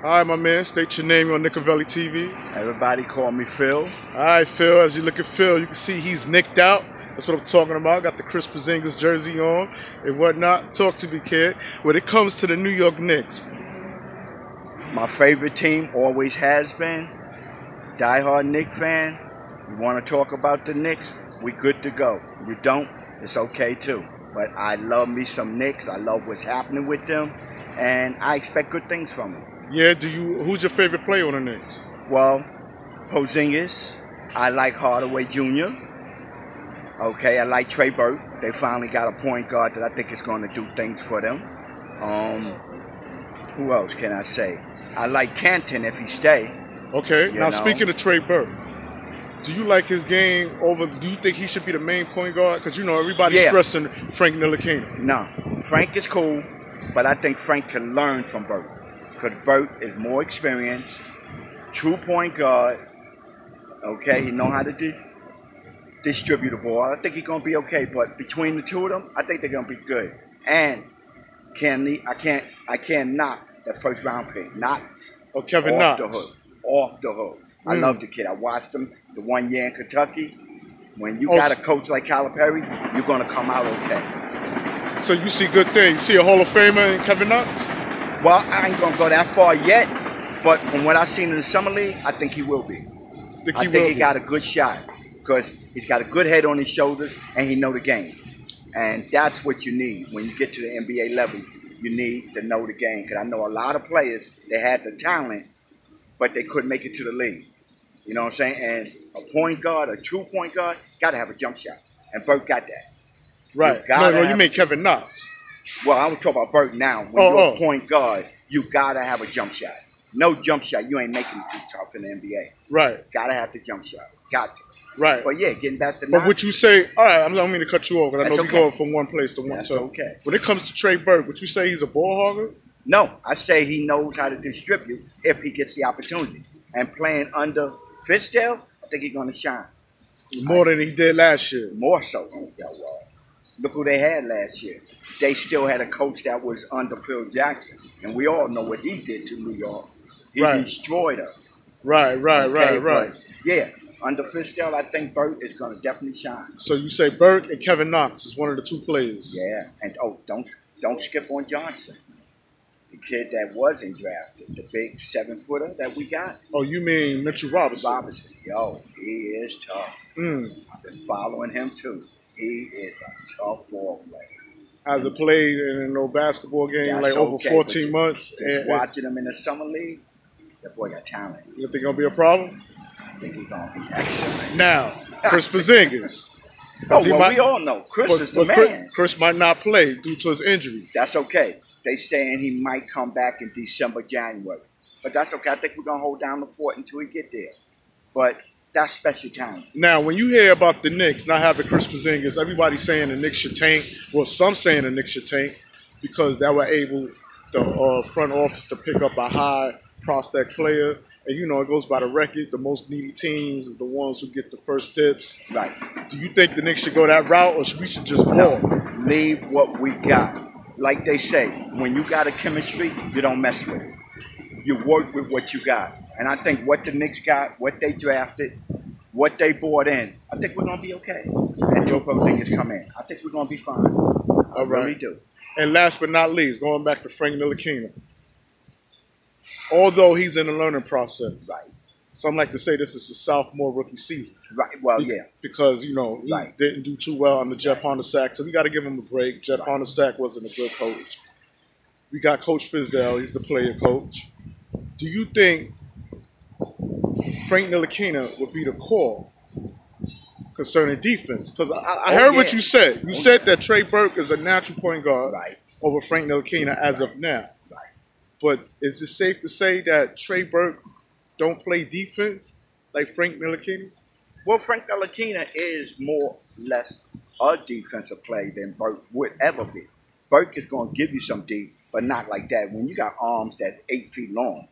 All right, my man. State your name on Nickavelli TV. Everybody call me Phil. All right, Phil. As you look at Phil, you can see he's nicked out. That's what I'm talking about. Got the Chris Porzingis jersey on and whatnot. Talk to me, kid. When it comes to the New York Knicks, My favorite team always has been. Die-hard Knicks fan. You want to talk about the Knicks? We good to go. You don't? It's okay too. But I love me some Knicks. I love what's happening with them. And I expect good things from them. yeah. Who's your favorite player on the Knicks? Well, Porzingis. I like Hardaway Jr. Okay, I like Trey Burke. They finally got a point guard that I think is going to do things for them. Who else can I say? I like Canton if he stay. Okay. Now, speaking of Trey Burke, do you like his game over? Do you think he should be the main point guard? Because, you know, everybody's stressing Frank Ntilikina. No, Frank is cool, but I think Frank can learn from Burke. Because Burke is more experienced, true point guard. Okay, he know how to distribute the ball. I think he's going to be okay. But between the two of them, I think they're going to be good. And I can't knock that first round pick. Knox. Oh, Kevin Knox. Off the hook. I love the kid. I watched him the 1 year in Kentucky. When you got a coach like Calipari, you're going to come out okay. So you see good things. You see a Hall of Famer in Kevin Knox? Well, I ain't going to go that far yet. But from what I've seen in the Summer League, I think he will be. I think he got a good shot. Because he's got a good head on his shoulders and he know the game. And that's what you need. When you get to the NBA level, you need to know the game. Because I know a lot of players, they had the talent, but they couldn't make it to the league. You know what I'm saying? And a point guard, a true point guard, got to have a jump shot. And Burke got that. Right. No, you mean Kevin Knox. Well, I was talking about Burke now. When you're a point guard, you got to have a jump shot. No jump shot, you ain't making it too tough in the NBA. Right. Got to have the jump shot. Got to. Right. But yeah, getting back to But would you say, all right, I don't mean to cut you off, because I know That's we're going from one place to one. That's so okay. When it comes to Trey Burke, would you say he's a ball hogger? No, I say he knows how to distribute if he gets the opportunity. And playing under Fizdale, I think he's going to shine. More than he did last year. More so. Look who they had last year. They still had a coach that was under Phil Jackson. And we all know what he did to New York. He destroyed us. Right. But yeah, under Fizdale, I think Burke is going to definitely shine. So you say Burke and Kevin Knox is one of the two players. Yeah, and don't skip on Johnson. The kid that wasn't drafted, the big 7-footer that we got. Oh, you mean Mitchell Robinson? Yo, he is tough. I've been following him too. He is a tough ball player. Has it played in no basketball game over 14 months? Just watching him in the Summer League, that boy got talent. You think going to be a problem? I think he's going to be excellent. Now, Chris Porzingis. We all know. Chris is the man. Chris might not play due to his injury. That's okay. They saying he might come back in December, January. But that's okay. I think we're going to hold down the fort until we get there. But that's special talent. Now, when you hear about the Knicks not having Chris Porzingis, everybody's saying the Knicks should tank. Well, some saying the Knicks should tank because they were able, the front office, to pick up a high prospect player. And, you know, it goes by the record. The most needy teams is the ones who get the first tips. Right. Do you think the Knicks should go that route, or we should just ball? No, leave what we got. Like they say, when you got a chemistry, you don't mess with it. You work with what you got. And I think what the Knicks got, what they drafted, what they brought in, I think we're going to be okay. And Joe Porzingis come in. I think we're going to be fine. I really do. And last but not least, going back to Frank Ntilikina. Although he's in the learning process. Right. Some like to say this is his sophomore rookie season. Right. Well, yeah. Because, you know, he didn't do too well under Jeff Hornacek, so we got to give him a break. Jeff Hornacek wasn't a good coach. We got Coach Fizdale. He's the player coach. Do you think Frank Ntilikina would be the call concerning defense? Because I heard what you said. You said that Trey Burke is a natural point guard over Frank Ntilikina as of now. Right. But is it safe to say that Trey Burke don't play defense like Frank Ntilikina? Well, Frank Ntilikina is more or less a defensive player than Burke would ever be. Burke is going to give you some deep, but not like that. When you got arms that's 8 feet long,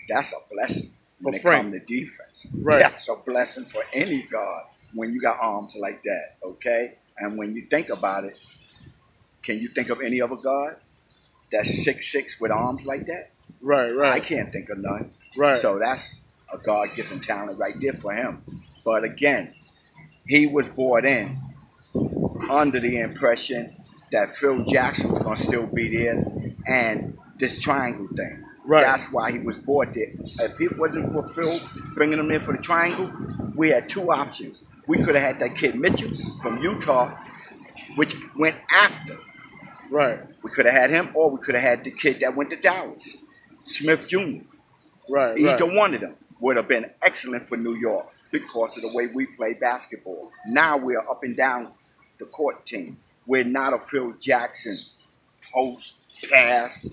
that's a blessing when it comes to defense. Right. That's a blessing for any guard when you got arms like that, okay? And when you think about it, can you think of any other guard that's 6'6" with arms like that? Right, right. I can't think of none. Right. So that's a God-given talent right there for him. But again, he was brought in under the impression that Phil Jackson was going to still be there and this triangle thing. Right. That's why he was brought there. If it wasn't for Phil bringing him in for the triangle, we had two options. We could have had that kid Mitchell from Utah, which went after. Right. We could have had him, or we could have had the kid that went to Dallas, Smith Jr. Right. Either one of them would have been excellent for New York because of the way we play basketball. Now we're up and down the court team. We're not a Phil Jackson post, pass,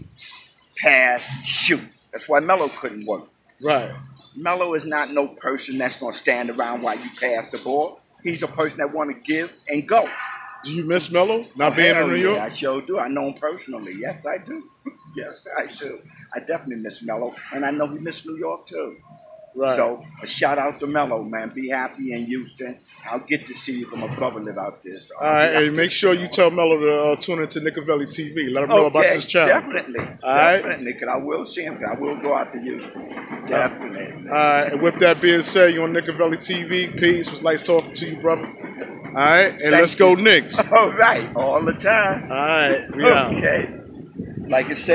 shoot. That's why Melo couldn't work. Right. Melo is not no person that's going to stand around while you pass the ball. He's a person that want to give and go. Do you miss Melo not being in New York? I sure do. I know him personally. Yes, I do. Yes, I do. I definitely miss Melo, and I know he missed New York too. Right. So a shout out to Melo, man. Be happy in Houston. I'll get to see you from a brother live out there. So all right, and make sure you tell Melo to tune into Nickavelli TV. Let him know about this channel. Definitely. All right? Definitely, because I will see him. I will go out to Houston. Definitely. All right, and with that being said, you're on Nickavelli TV. Peace. It was nice talking to you, brother. All right, and let's go Knicks. All right, all the time. All right, we out. Okay. Like I said.